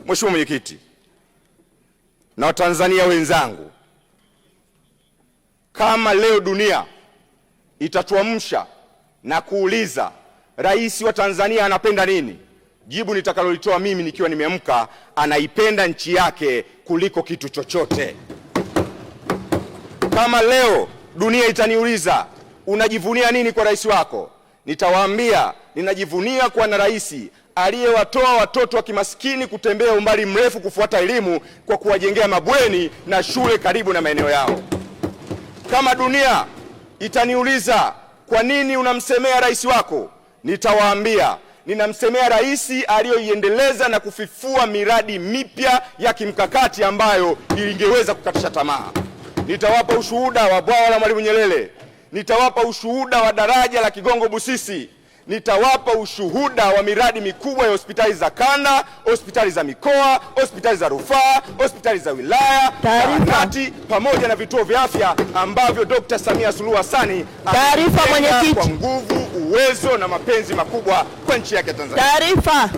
Mheshimiwa Mwenyekiti na Watanzania wenzangu, kama leo dunia itatuamsha na kuuliza rais wa Tanzania anapenda nini, jibu nitakalolitoa mimi nikiwa nimeamka, anaipenda nchi yake kuliko kitu chochote. Kama leo dunia itaniuliza unajivunia nini kwa rais wako, nitawaambia ninajivunia kuwa na rais aliyewatoa watoto wa kimaskini kutembea umbali mrefu kufuata elimu kwa kuwajengea mabweni na shule karibu na maeneo yao. Kama dunia itaniuliza kwa nini unamsemea rais wako, nitawaambia ninamsemea rais aliyoiendeleza na kufifua miradi mipya ya kimkakati ambayo ingeweza kukatisha tamaa. Nitawapa ushuhuda wa bwawa la Mwalimu Nyerere, nitawapa ushuhuda wa daraja la Kigongo Busisi, nitawapa ushuhuda wa miradi mikubwa ya hospitali za kanda, hospitali za mikoa, hospitali za rufaa, hospitali za wilaya, zahanati pamoja na vituo vya afya ambavyo Dr. Samia Suluhu Hassan Taarifa mwenyekiti, kwa nguvu, uwezo na mapenzi makubwa kwa nchi yake Tanzania. Taarifa.